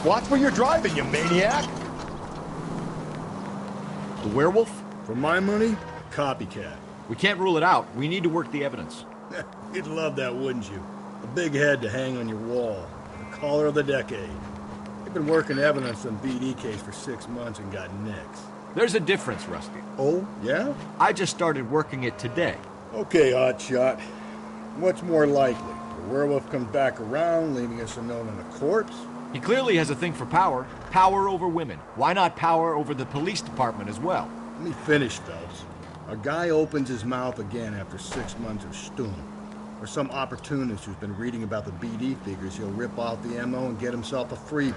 Watch where you're driving, you maniac! The werewolf? For my money, copycat. We can't rule it out. We need to work the evidence. You'd love that, wouldn't you? A big head to hang on your wall. The caller of the decade. You've been working evidence on BD case for 6 months and got nicks. There's a difference, Rusty. Oh, yeah? I just started working it today. Okay, hotshot. What's more likely? The werewolf comes back around, leaving us a note on a corpse? He clearly has a thing for power. Power over women. Why not power over the police department as well? Let me finish, Phelps. A guy opens his mouth again after 6 months of stewing. Or some opportunist who's been reading about the BD figures he'll rip off the MO and get himself a freebie.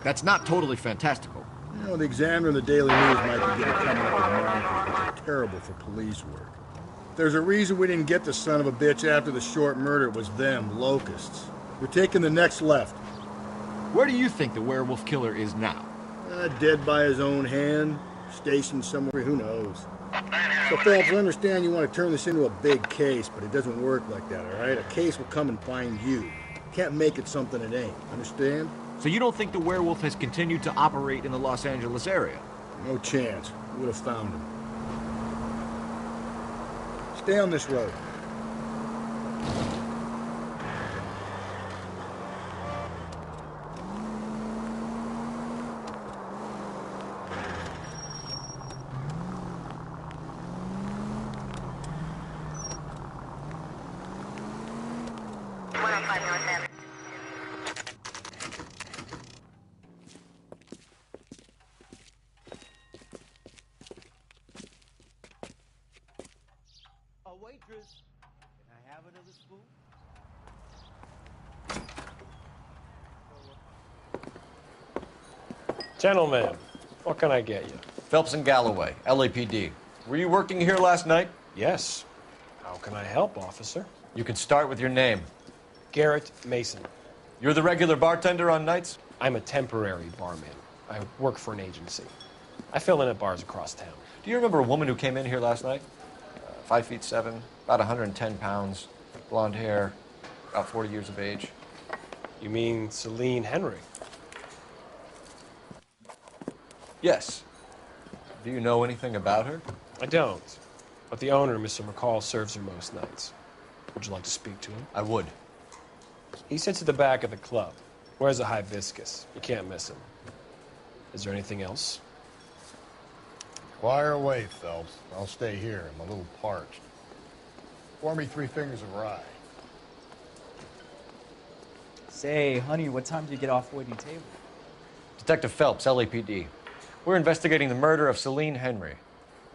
That's not totally fantastical. You know, the Examiner and the Daily News might be getting coming up with monikers, which are terrible for police work. If there's a reason we didn't get the son of a bitch after the short murder, it was them, locusts. We're taking the next left. Where do you think the werewolf killer is now? Dead by his own hand, stationed somewhere, who knows. So, Phelps, I understand you want to turn this into a big case, but it doesn't work like that, all right? A case will come and find you. Can't make it something it ain't, understand? So you don't think the werewolf has continued to operate in the Los Angeles area? No chance. We would have found him. Stay on this road. Waitress, can I have another spoon? Gentlemen, what can I get you? Phelps and Galloway, LAPD. Were you working here last night? Yes. How can I help, officer? You can start with your name. Garrett Mason. You're the regular bartender on nights? I'm a temporary barman. I work for an agency. I fill in at bars across town. Do you remember a woman who came in here last night? 5'7", about 110 pounds, blonde hair, about 40 years of age. You mean Celine Henry? Yes. Do you know anything about her? I don't. But the owner, Mr. McCall, serves her most nights. Would you like to speak to him? I would. He sits at the back of the club. Wears a hibiscus. You can't miss him. Is there anything else? Fire away, Phelps. I'll stay here. I'm a little parched. Pour me 3 fingers of rye. Say, honey, what time do you get off waiting table? Detective Phelps, LAPD. We're investigating the murder of Celine Henry.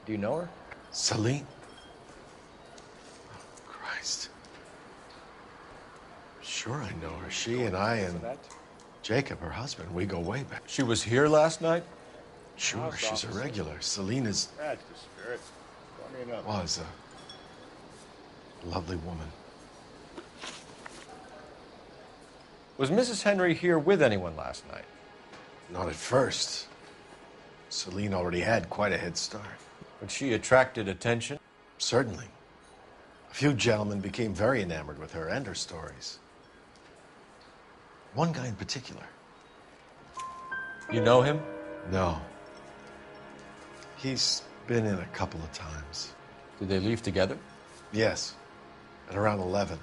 Do you know her? Celine? Oh, Christ. Sure I know her. She and I and Jacob, her husband, we go way back. She was here last night? Sure, she's a regular. Celine is... That's the spirit. Call me another. Was a lovely woman. Was Mrs. Henry here with anyone last night? Not at first. Celine already had quite a head start. But she attracted attention? Certainly. A few gentlemen became very enamored with her and her stories. One guy in particular. You know him? No. He's been in a couple of times. Did they leave together? Yes. At around 11.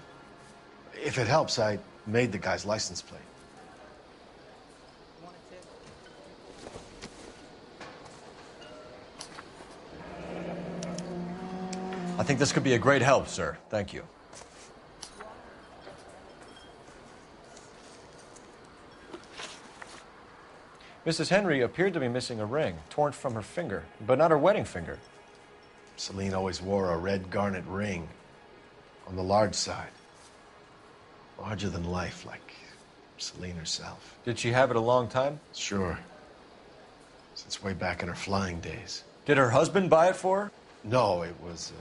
If it helps, I made the guy's license plate. I think this could be a great help, sir. Thank you. Mrs. Henry appeared to be missing a ring, torn from her finger, but not her wedding finger. Celine always wore a red garnet ring on the large side. Larger than life, like Celine herself. Did she have it a long time? Sure. Since way back in her flying days. Did her husband buy it for her? No, it was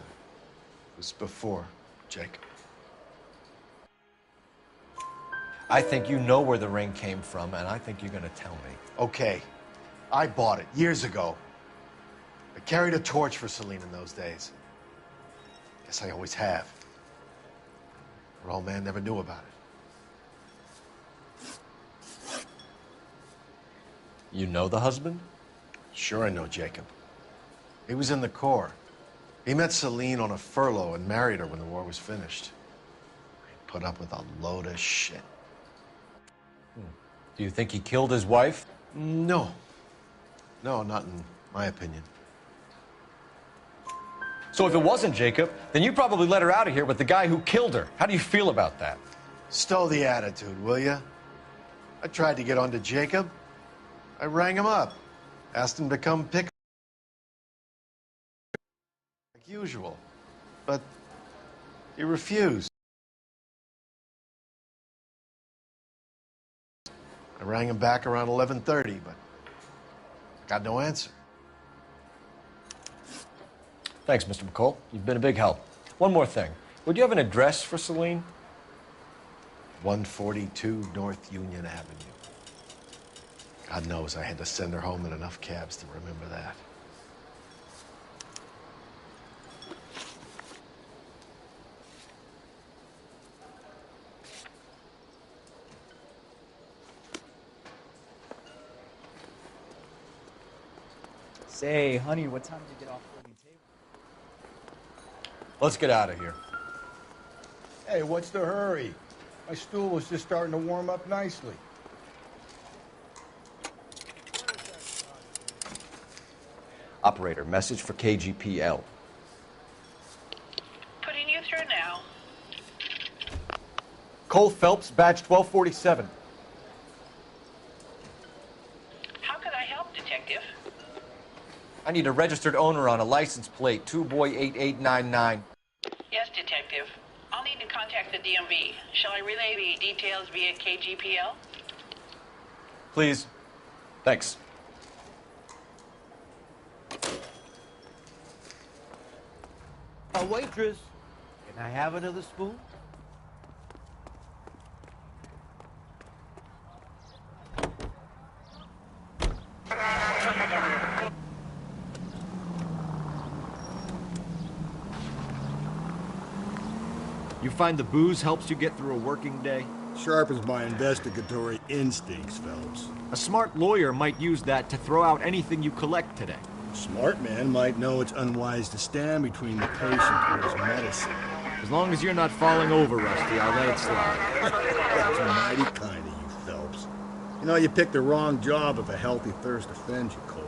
before. Jacob. I think you know where the ring came from, and I think you're going to tell me. Okay, I bought it years ago. I carried a torch for Celine in those days. Guess I always have. Her old man never knew about it. You know the husband? Sure I know Jacob. He was in the Corps. He met Celine on a furlough and married her when the war was finished. He put up with a load of shit. Do you think he killed his wife? No. No, not in my opinion. So if it wasn't Jacob, then you probably let her out of here with the guy who killed her. How do you feel about that? Stow the attitude, will ya? I tried to get onto Jacob. I rang him up. Asked him to come pick like usual. But he refused. I rang him back around 11:30, but I got no answer. Thanks, Mr. McCall. You've been a big help. One more thing. Would you have an address for Celine? 142 North Union Avenue. God knows I had to send her home in enough cabs to remember that. Say, honey, what time did you get off waiting table? Let's get out of here. Hey, what's the hurry? My stool was just starting to warm up nicely. Operator, message for KGPL. Putting you through now. Cole Phelps, badge 1247. How could I help, Detective? I need a registered owner on a license plate, 2boy8899. Yes, Detective. I'll need to contact the DMV. Shall I relay the details via KGPL? Please. Thanks. A waitress, can I have another spoon? You find the booze helps you get through a working day? Sharpens my investigatory instincts, Phelps. A smart lawyer might use that to throw out anything you collect today. A smart man might know it's unwise to stand between the patient and his medicine. As long as you're not falling over, Rusty, I'll let it slide. That's mighty kind of you, Phelps. You know, you picked the wrong job if a healthy thirst offends you, Cole.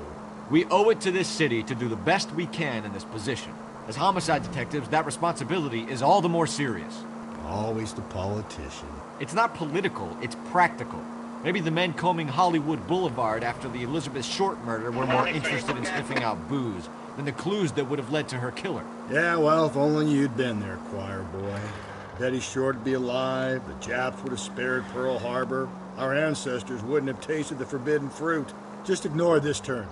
We owe it to this city to do the best we can in this position. As homicide detectives, that responsibility is all the more serious. Always the politician. It's not political, it's practical. Maybe the men combing Hollywood Boulevard after the Elizabeth Short murder were more interested in sniffing out booze than the clues that would have led to her killer. Yeah, well, if only you'd been there, choir boy. Betty Short would be alive, the Japs would have spared Pearl Harbor, our ancestors wouldn't have tasted the forbidden fruit. Just ignore this turn.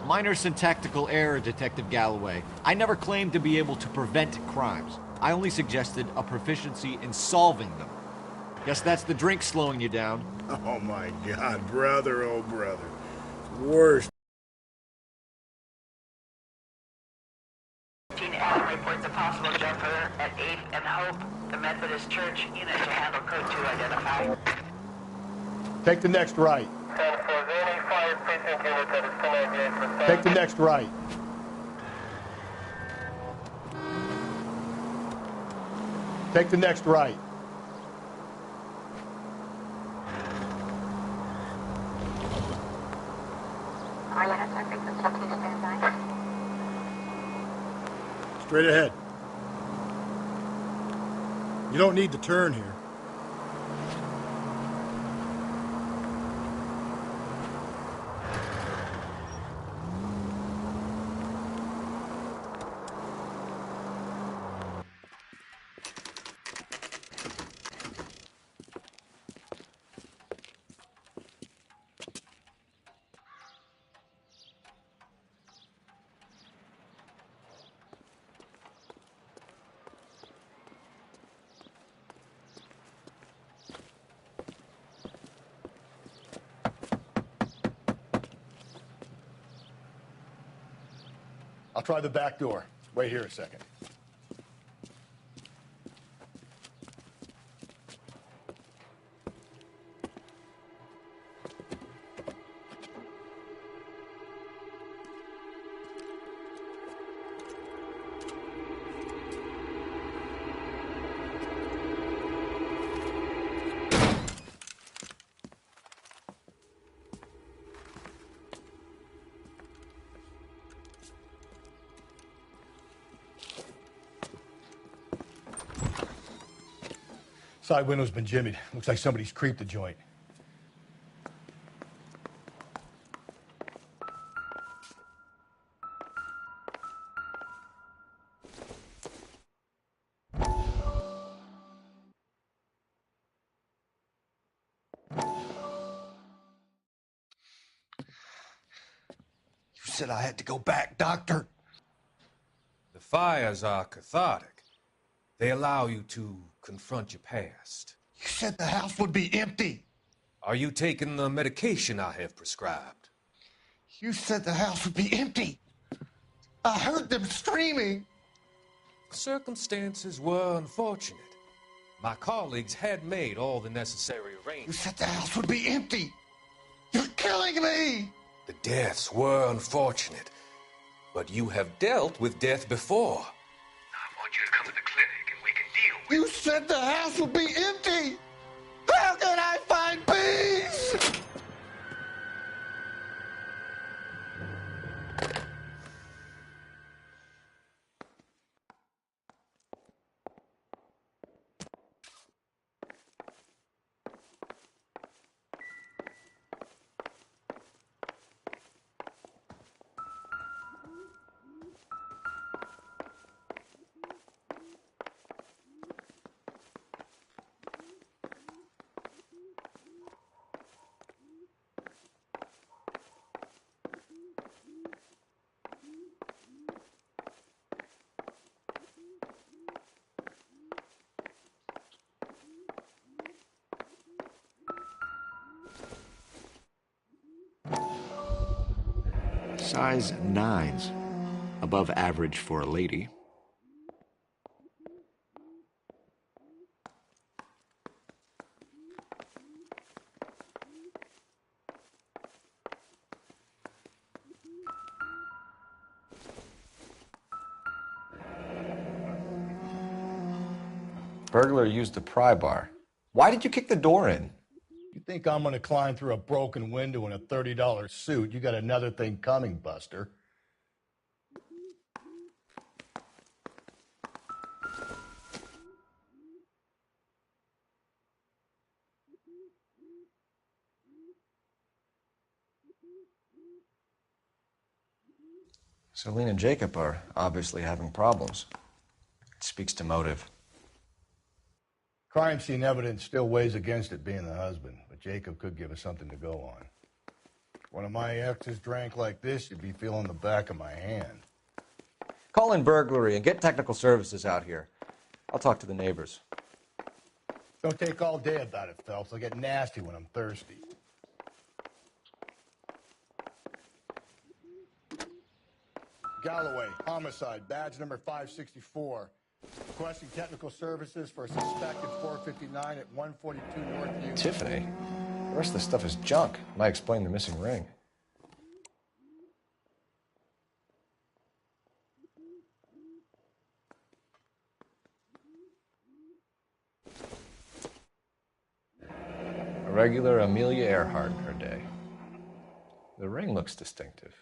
Minor syntactical error, Detective Galloway. I never claimed to be able to prevent crimes. I only suggested a proficiency in solving them. Guess that's the drink slowing you down. Oh my God, brother, oh brother. It's worse. Adam reports a possible jumper at 8th and Hope, the Methodist Church unit to handle code 2 identify. Take the next right. Take the next right. Take the next right. Straight ahead. You don't need to turn here. I'll try the back door. Wait here a second. Side window's been jimmied. Looks like somebody's creeped the joint. You said I had to go back, Doctor. The fires are cathartic. They allow you to confront your past. You said the house would be empty. Are you taking the medication I have prescribed? You said the house would be empty. I heard them screaming. Circumstances were unfortunate. My colleagues had made all the necessary You arrangements. said the house would be empty. You're killing me. The deaths were unfortunate, but you have dealt with death before. I want you to come to the clinic and we can deal with You said the house would be empty. How can I find peace? Size 9s. Above average for a lady. Burglar used the pry bar. Why did you kick the door in? You think I'm gonna climb through a broken window in a $30 suit? You got another thing coming, Buster. Celine and Jacob are obviously having problems. It speaks to motive. Crime scene evidence still weighs against it being the husband, but Jacob could give us something to go on. If one of my exes drank like this, you'd be feeling the back of my hand. Call in burglary and get technical services out here. I'll talk to the neighbors. Don't take all day about it, Phelps. I'll get nasty when I'm thirsty. Galloway, homicide, badge number 564. Requesting technical services for a suspected 459 at 142 North Union. Tiffany? The rest of the stuff is junk. Might explain the missing ring. A regular Amelia Earhart in her day. The ring looks distinctive.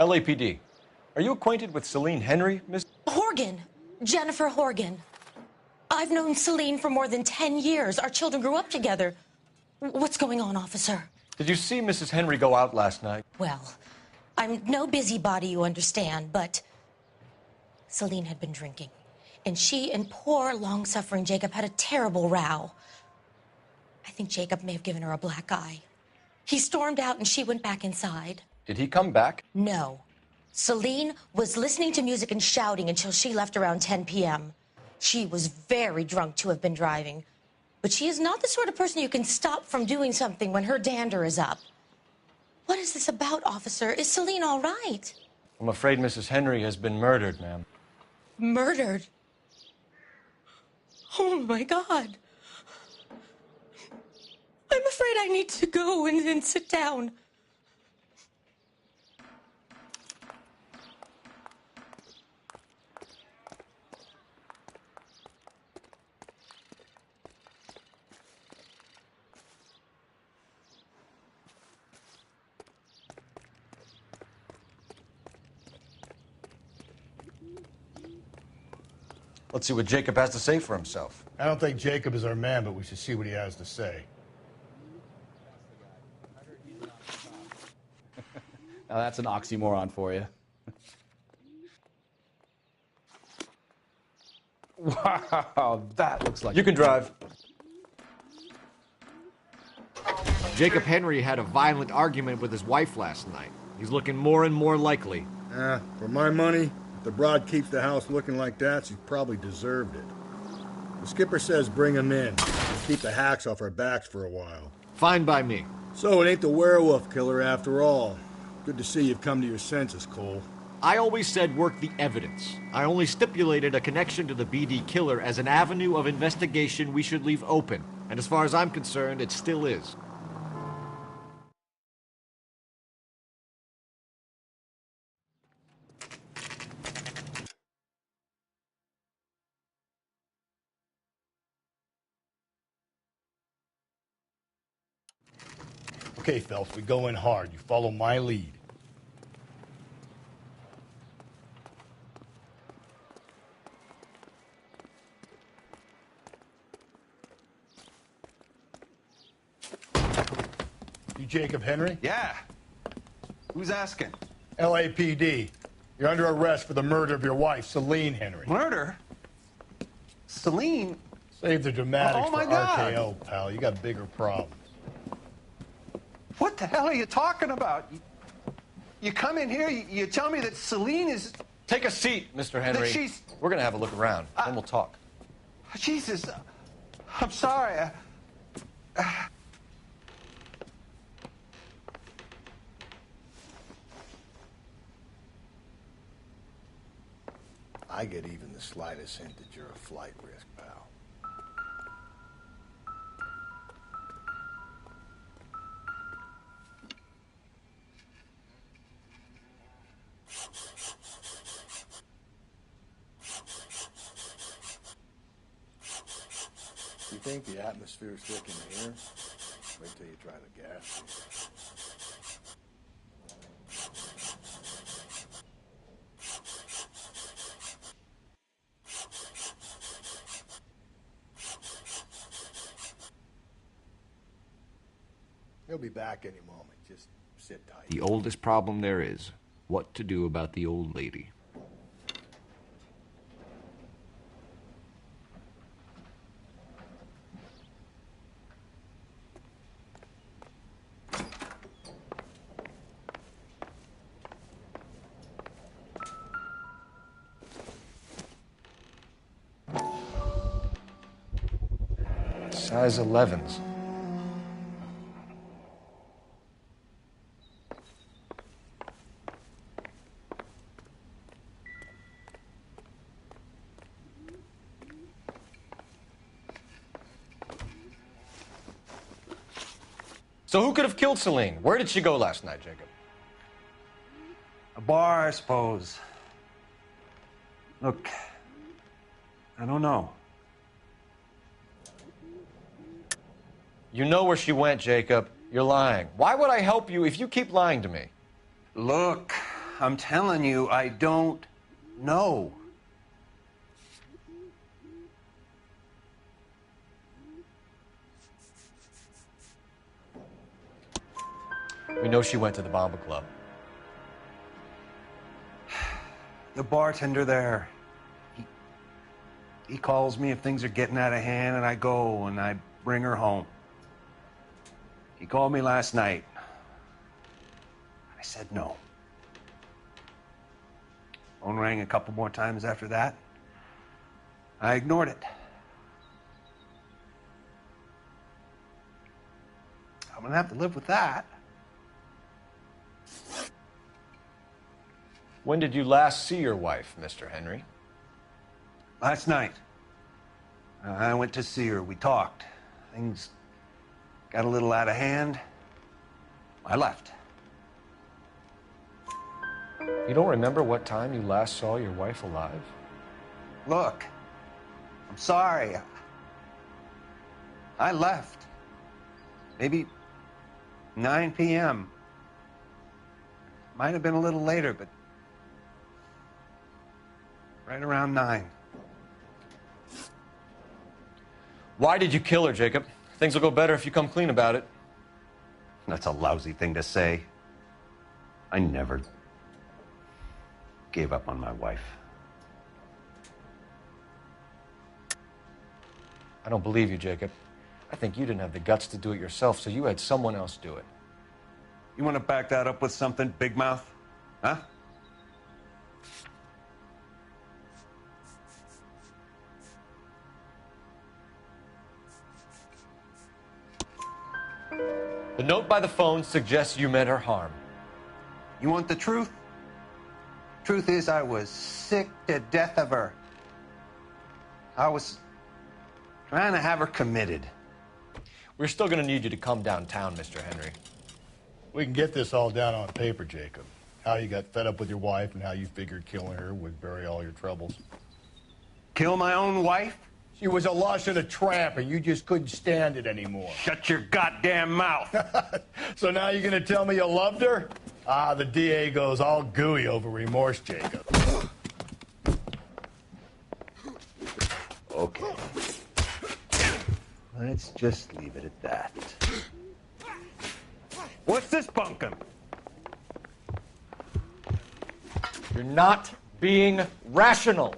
LAPD. Are you acquainted with Celine Henry, Miss? Horgan. Jennifer Horgan. I've known Celine for more than 10 years. Our children grew up together. What's going on, officer? Did you see Mrs. Henry go out last night? Well, I'm no busybody, you understand, but Celine had been drinking. And she and poor, long-suffering Jacob had a terrible row. I think Jacob may have given her a black eye. He stormed out and she went back inside. Did he come back? No. Celine was listening to music and shouting until she left around 10 p.m. She was very drunk to have been driving. But she is not the sort of person you can stop from doing something when her dander is up. What is this about, officer? Is Celine all right? I'm afraid Mrs. Henry has been murdered, ma'am. Murdered? Oh, my God. I'm afraid I need to go and sit down. Let's see what Jacob has to say for himself. I don't think Jacob is our man, but we should see what he has to say. Now that's an oxymoron for you. Wow, that looks like... You can drive. Jacob Henry had a violent argument with his wife last night. He's looking more and more likely. For my money, if the broad keeps the house looking like that, she's probably deserved it. The skipper says bring him in. Keep the hacks off our backs for a while. Fine by me. So it ain't the werewolf killer after all. Good to see you've come to your senses, Cole. I always said work the evidence. I only stipulated a connection to the BD killer as an avenue of investigation we should leave open. And as far as I'm concerned, it still is. Okay, Phelps, we go in hard. You follow my lead. You Jacob Henry? Yeah. Who's asking? LAPD. You're under arrest for the murder of your wife, Celine Henry. Murder? Celine? Save the dramatics Oh, my for God. RKO, pal. You got bigger problems. What the hell are you talking about? You come in here, you tell me that Celine is... Take a seat, Mr. Henry. That she's... We're going to have a look around, then we'll talk. Jesus, I'm sorry. I get even the slightest hint that you're a flight risk, pal. You think the atmosphere's thick in here? Wait till you try the gas. He'll be back any moment. Just sit tight. The oldest problem there is, what to do about the old lady. Size 11s. So who could have killed Celine? Where did she go last night, Jacob? A bar, I suppose. Look, I don't know. You know where she went, Jacob. You're lying. Why would I help you if you keep lying to me? Look, I'm telling you, I don't know. We know she went to the Bomba Club. The bartender there, he calls me if things are getting out of hand, and I go and I bring her home. He called me last night. I said no. Phone rang a couple more times after that. I ignored it. I'm gonna have to live with that. When did you last see your wife, Mr. Henry? Last night. I went to see her. We talked. Things got a little out of hand. I left. You don't remember what time you last saw your wife alive? Look, I'm sorry. I left. Maybe 9 p.m. Might have been a little later, but right around 9. Why did you kill her, Jacob? Things will go better if you come clean about it. That's a lousy thing to say. I never gave up on my wife. I don't believe you, Jacob. I think you didn't have the guts to do it yourself, so you had someone else do it. You want to back that up with something, Big Mouth? Huh? The note by the phone suggests you meant her harm. You want the truth? Truth is, I was sick to death of her. I was trying to have her committed. We're still going to need you to come downtown, Mr. Henry. We can get this all down on paper, Jacob. How you got fed up with your wife and how you figured killing her would bury all your troubles. Kill my own wife? She was a lush and a tramp, and you just couldn't stand it anymore. Shut your goddamn mouth. So now you're going to tell me you loved her? Ah, the DA goes all gooey over remorse, Jacob. Okay. Let's just leave it at that. What's this bunkum? You're not being rational.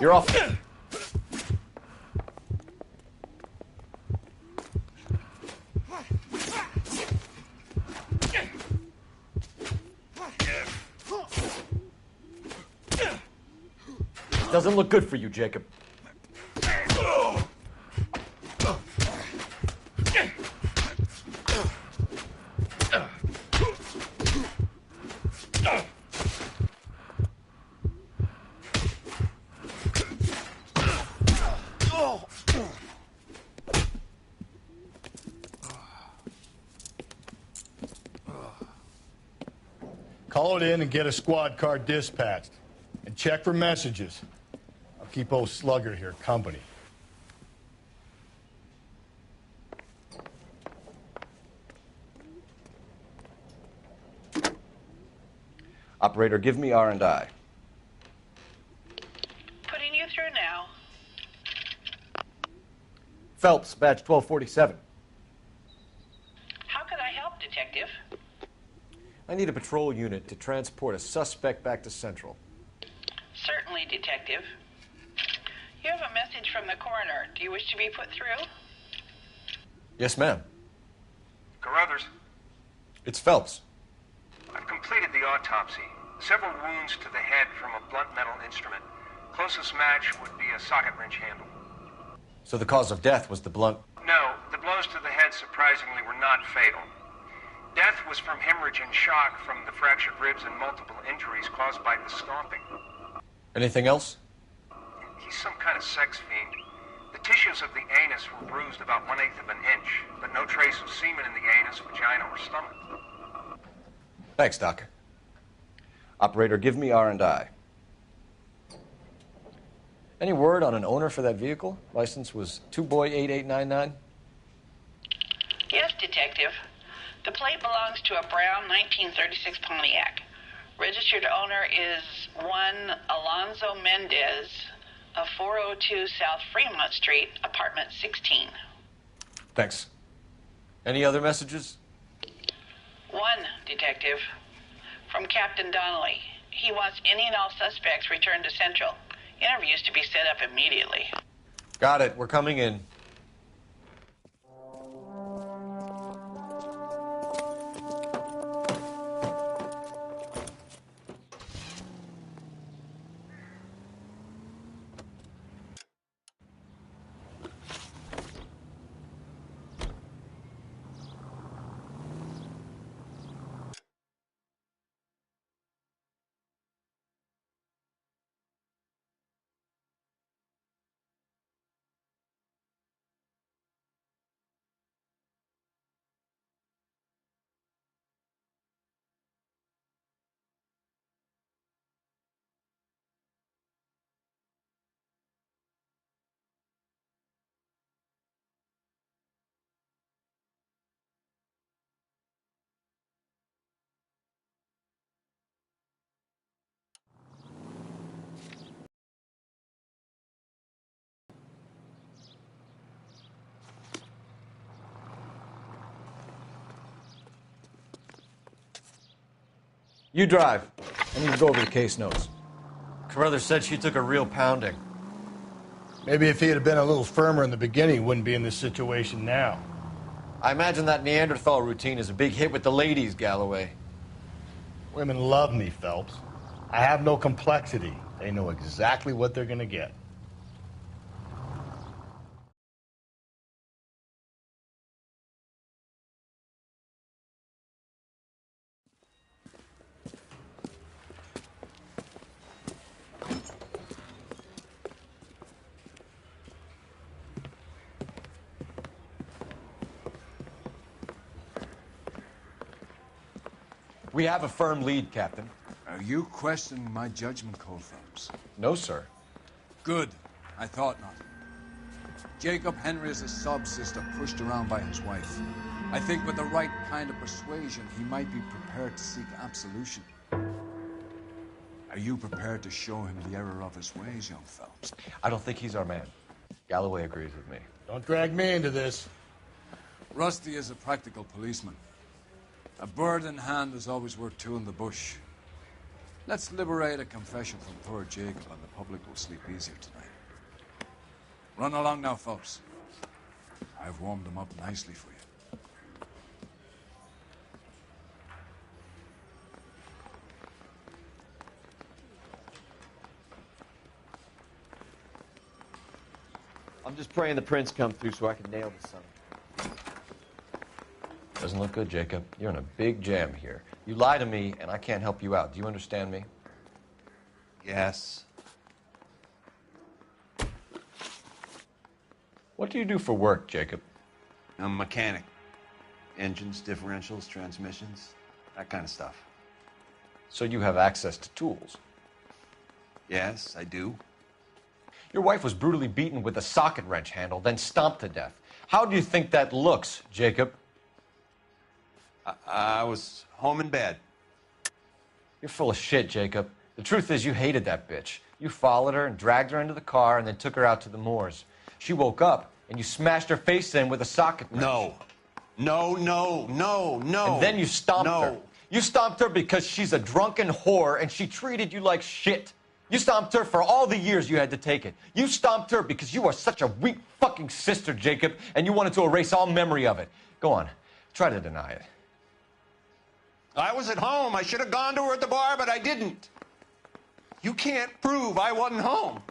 You're off. Doesn't look good for you, Jacob. Call it in and get a squad car dispatched. And check for messages. I'll keep old Slugger here company. Operator, give me R&I. Putting you through now. Phelps, badge 1247. How could I help, Detective? I need a patrol unit to transport a suspect back to Central. Certainly, Detective. You have a message from the coroner. Do you wish to be put through? Yes, ma'am. Carruthers, It's Phelps. I've completed the autopsy. Several wounds to the head from a blunt metal instrument. Closest match would be a socket wrench handle. So the cause of death was the blunt... No, the blows to the head surprisingly were not fatal. Death was from hemorrhage and shock from the fractured ribs and multiple injuries caused by the stomping. Anything else? He's some kind of sex fiend. The tissues of the anus were bruised about 1/8 of an inch, but no trace of semen in the anus, vagina, or stomach. Thanks, Doc. Operator, give me R&I. Any word on an owner for that vehicle? License was 2boy8899. Yes, Detective. The plate belongs to a brown 1936 Pontiac. Registered owner is one Alonzo Mendez of 402 South Fremont Street, apartment 16. Thanks. Any other messages? One, Detective. From Captain Donnelly. He wants any and all suspects returned to Central. Interviews to be set up immediately. Got it. We're coming in. You drive. I need to go over the case notes. Carruthers said she took a real pounding. Maybe if he had been a little firmer in the beginning, he wouldn't be in this situation now. I imagine that Neanderthal routine is a big hit with the ladies, Galloway. Women love me, Phelps. I have no complexity. They know exactly what they're going to get. We have a firm lead, Captain. Are you questioning my judgment call, Phelps? No, sir. Good. I thought not. Jacob Henry is a sub-sister pushed around by his wife. I think with the right kind of persuasion, he might be prepared to seek absolution. Are you prepared to show him the error of his ways, young Phelps? I don't think he's our man. Galloway agrees with me. Don't drag me into this. Rusty is a practical policeman. A bird in hand is always worth two in the bush. Let's liberate a confession from poor Jacob, and the public will sleep easier tonight. Run along now, Phelps. I've warmed them up nicely for you. I'm just praying the prints come through so I can nail the son. Doesn't look good, Jacob. You're in a big jam here. You lie to me, and I can't help you out. Do you understand me? Yes. What do you do for work, Jacob? I'm a mechanic. Engines, differentials, transmissions, that kind of stuff. So you have access to tools? Yes, I do. Your wife was brutally beaten with a socket wrench handle, then stomped to death. How do you think that looks, Jacob? I was home in bed. You're full of shit, Jacob. The truth is you hated that bitch. You followed her and dragged her into the car and then took her out to the moors. She woke up and you smashed her face in with a socket wrench. No. No. And then you stomped her. You stomped her because she's a drunken whore and she treated you like shit. You stomped her for all the years you had to take it. You stomped her because you are such a weak fucking sister, Jacob, and you wanted to erase all memory of it. Go on. Try to deny it. I was at home. I should have gone to her at the bar, but I didn't. You can't prove I wasn't home.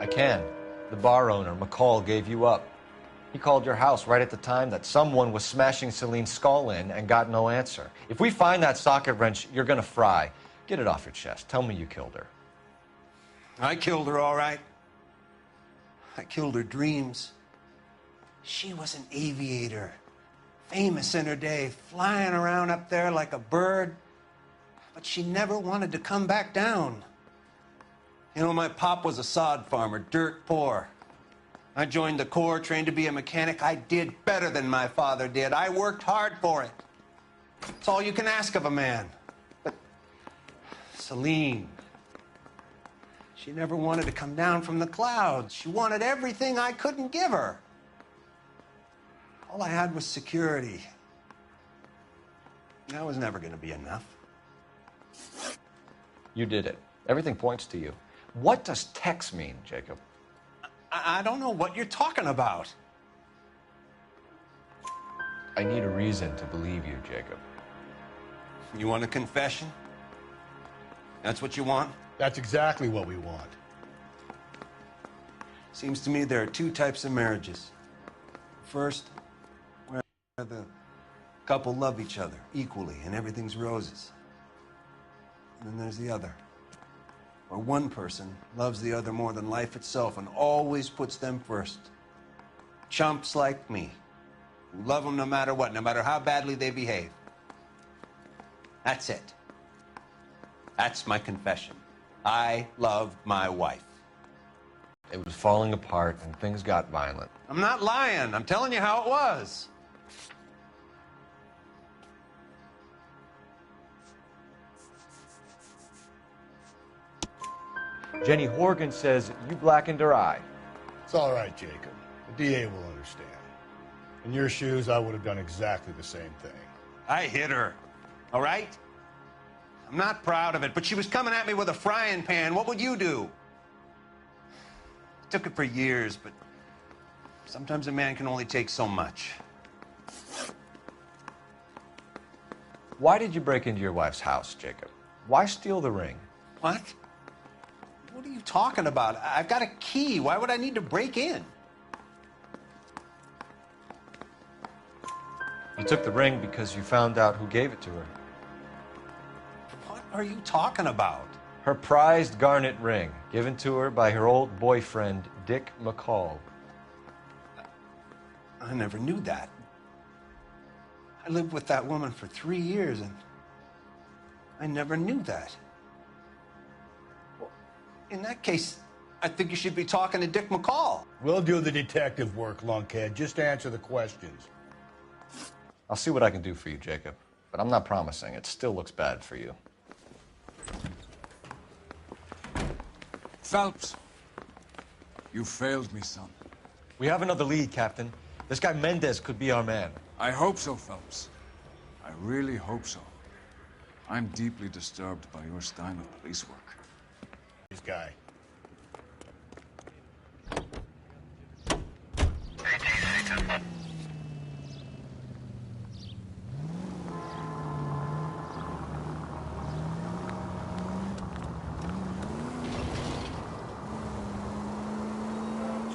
I can. The bar owner, McCall, gave you up. He called your house right at the time that someone was smashing Celine's skull in and got no answer. If we find that socket wrench, you're gonna fry. Get it off your chest. Tell me you killed her. I killed her, all right. I killed her dreams. She was an aviator, famous in her day, flying around up there like a bird. But she never wanted to come back down. You know, my pop was a sod farmer, dirt poor. I joined the Corps, trained to be a mechanic. I did better than my father did. I worked hard for it. It's all you can ask of a man. But Celine, she never wanted to come down from the clouds. She wanted everything I couldn't give her. All I had was security. That was never going to be enough. You did it. Everything points to you. What does Tex mean, Jacob? I don't know what you're talking about. I need a reason to believe you, Jacob. You want a confession? That's what you want? That's exactly what we want. Seems to me there are two types of marriages. First, where the couple love each other equally and everything's roses. And then there's the other, where one person loves the other more than life itself and always puts them first. Chumps like me, who love them no matter what, no matter how badly they behave. That's it. That's my confession. I loved my wife. It was falling apart and things got violent. I'm not lying. I'm telling you how it was. Jenny Horgan says you blackened her eye. It's all right, Jacob. The DA will understand. In your shoes, I would have done exactly the same thing. I hit her, all right? I'm not proud of it, but she was coming at me with a frying pan. What would you do? Took it for years, but sometimes a man can only take so much. Why did you break into your wife's house, Jacob? Why steal the ring? What? What are you talking about? I've got a key. Why would I need to break in? You took the ring because you found out who gave it to her. What are you talking about? Her prized garnet ring, given to her by her old boyfriend, Dick McCall. I never knew that. I lived with that woman for 3 years, and I never knew that. Well, in that case, I think you should be talking to Dick McCall. We'll do the detective work, lunkhead. Just answer the questions. I'll see what I can do for you, Jacob. But I'm not promising. It still looks bad for you. Phelps, you failed me, son. We have another lead, Captain. This guy Mendez could be our man. I hope so, Phelps. I really hope so. I'm deeply disturbed by your style of police work. This guy.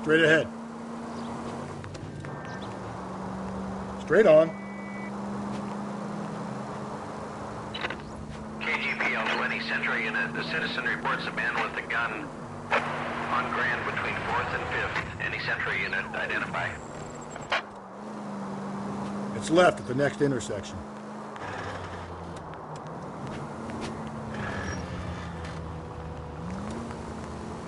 Straight ahead. Straight on. KGPL 20 Century Unit. The citizen reports a man with a gun on Grand between 4th and 5th. Any Century Unit identify? It's left at the next intersection.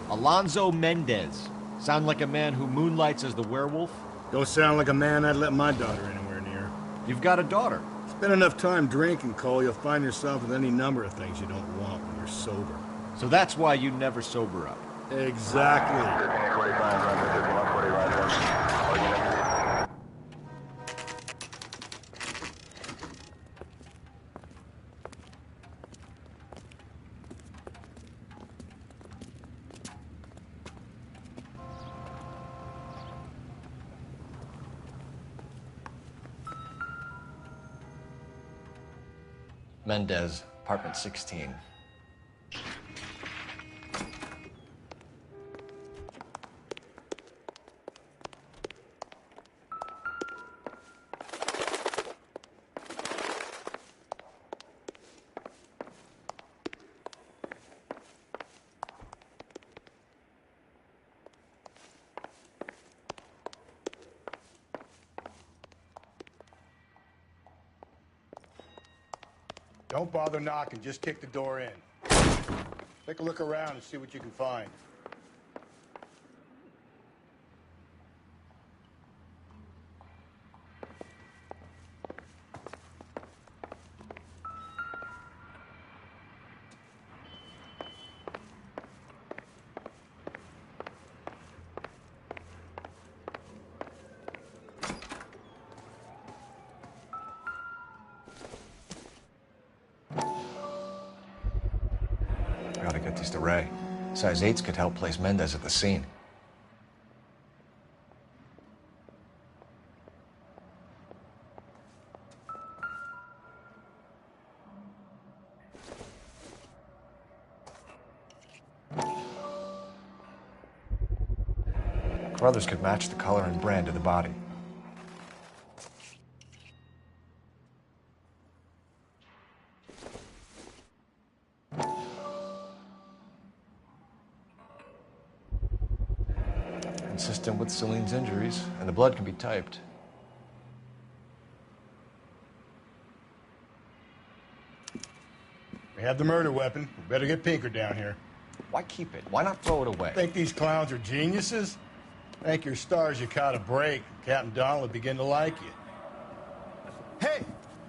Alonzo Mendez. Sound like a man who moonlights as the werewolf? Don't sound like a man I'd let my daughter anywhere near. You've got a daughter. Spend enough time drinking, Cole, you'll find yourself with any number of things you don't want when you're sober. So that's why you never sober up. Exactly. Mendez, apartment 16. Don't bother knocking, just kick the door in. Take a look around and see what you can find. I gotta get these to Ray. Size 8s could help place Mendez at the scene. Carruthers could match the color and brand of the body. Consistent with Celine's injuries, and the blood can be typed. We have the murder weapon. We better get Pinker down here. Why keep it? Why not throw it away? Think these clowns are geniuses? Thank your stars you caught a break. Captain Donald will begin to like you. Hey,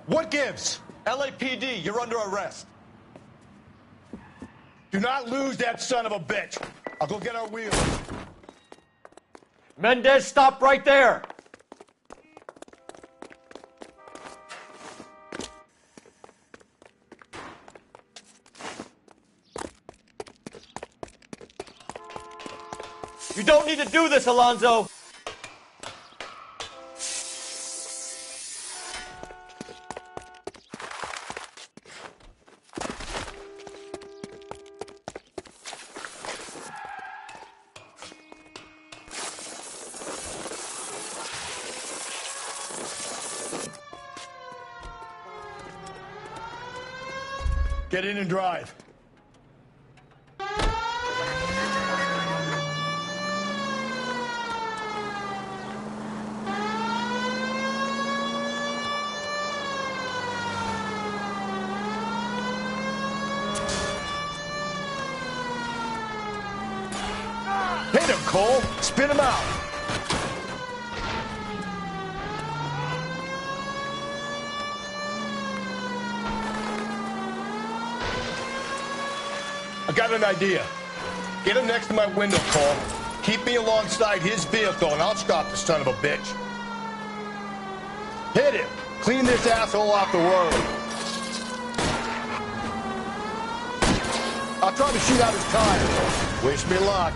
what gives? LAPD, you're under arrest. Do not lose that son of a bitch. I'll go get our wheels. Mendez, stop right there! You don't need to do this, Alonzo! Get in and drive. Hit him, Cole. Spin him out. I got an idea. Get him next to my window, Cole. Keep me alongside his vehicle, and I'll stop the son of a bitch. Hit him. Clean this asshole off the road. I'll try to shoot out his tires. Wish me luck.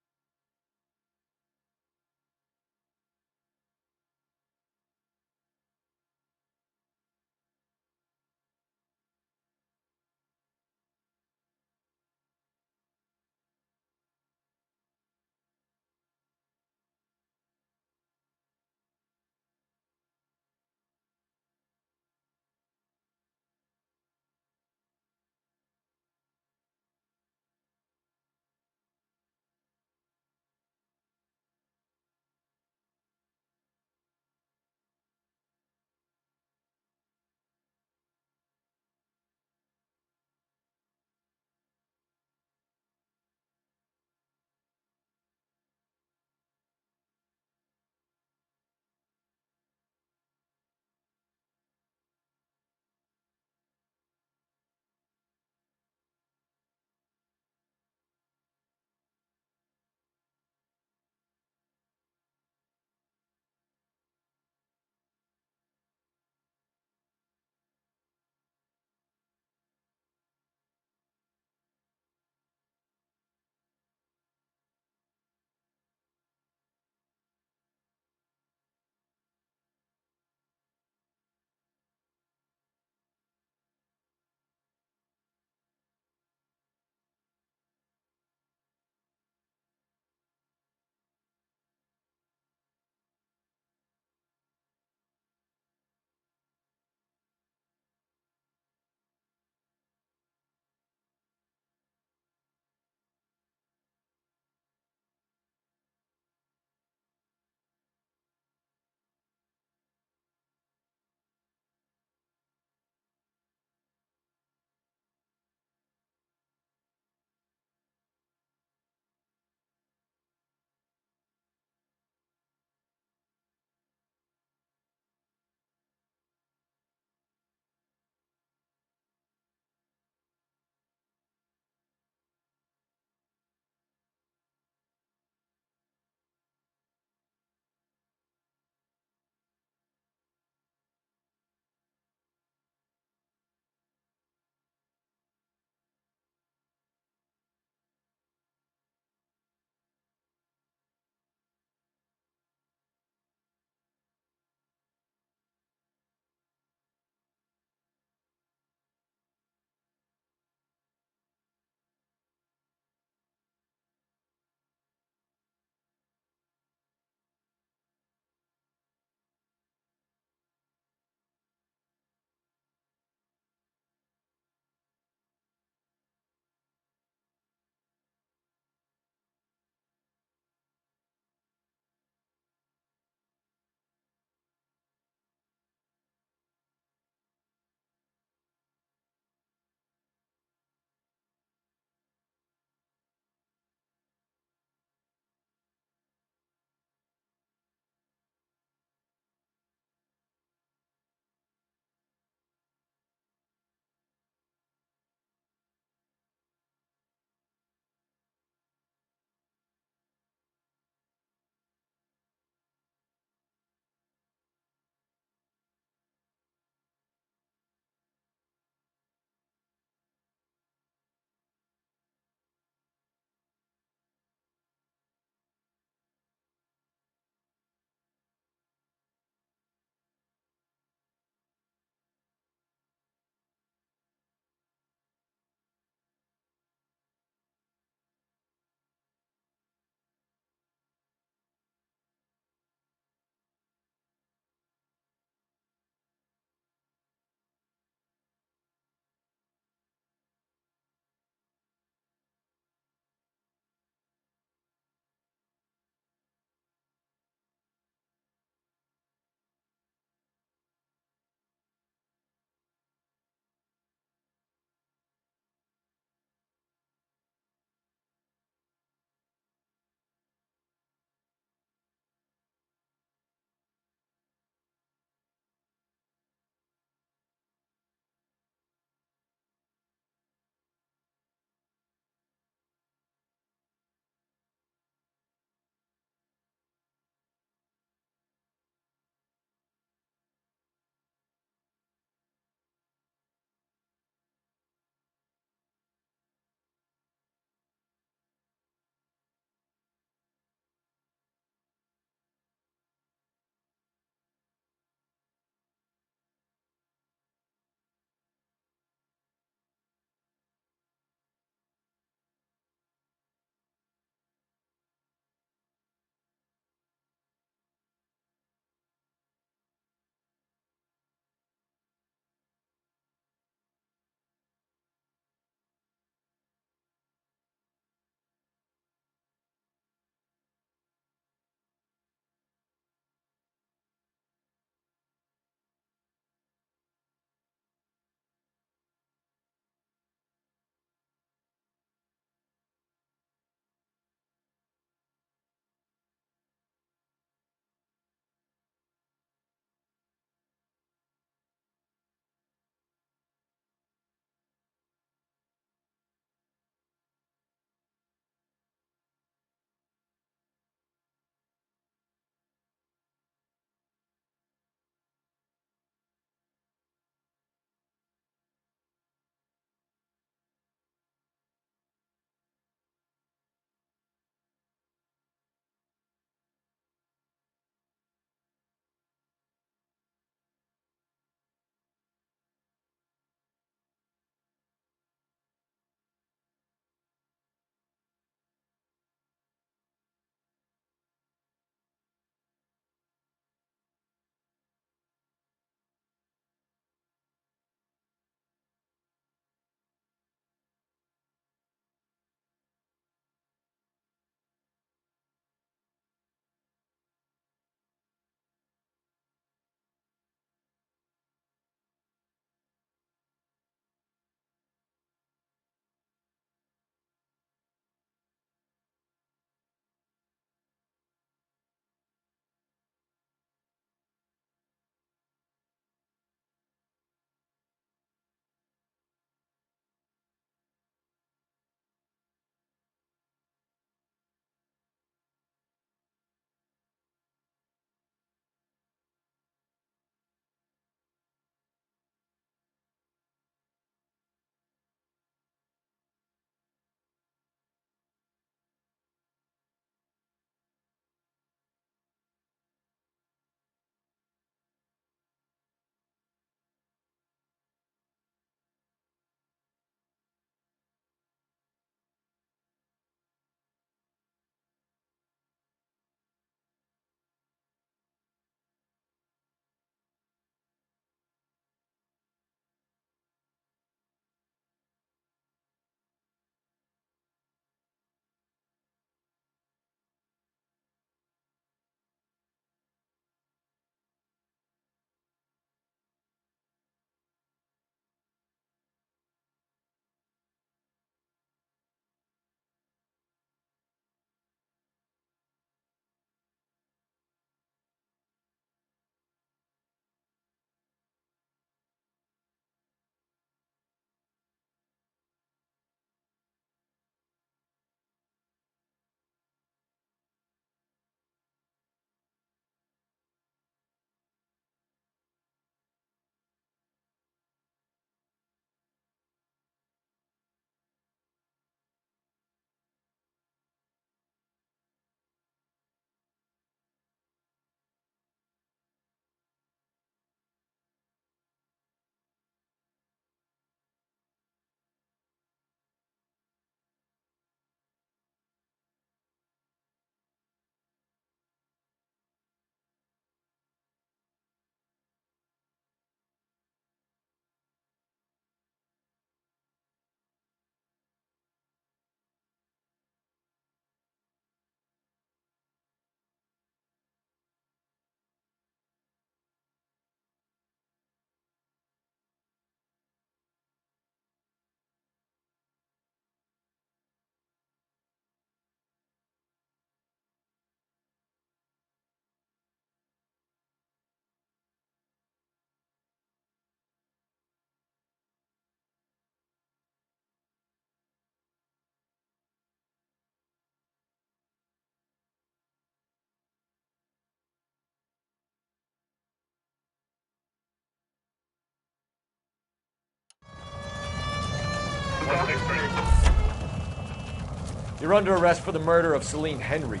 You're under arrest for the murder of Celine Henry.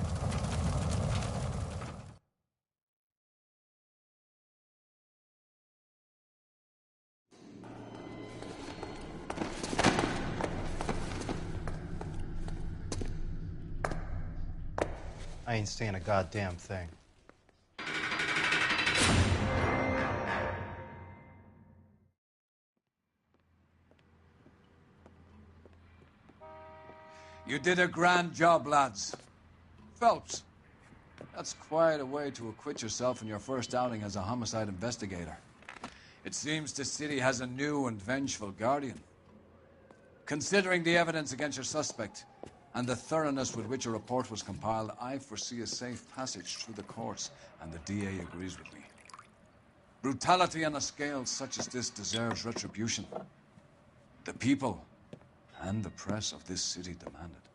I ain't saying a goddamn thing. You did a grand job, lads. Phelps, that's quite a way to acquit yourself in your first outing as a homicide investigator. It seems the city has a new and vengeful guardian. Considering the evidence against your suspect and the thoroughness with which a report was compiled, I foresee a safe passage through the courts, and the DA agrees with me. Brutality on a scale such as this deserves retribution. The people and the press of this city demand it.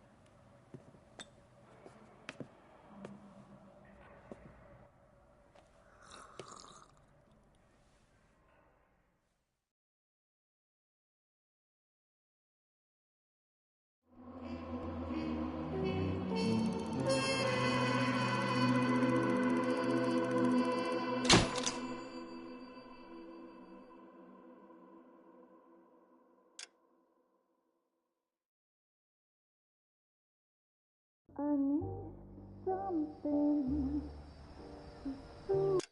I need something to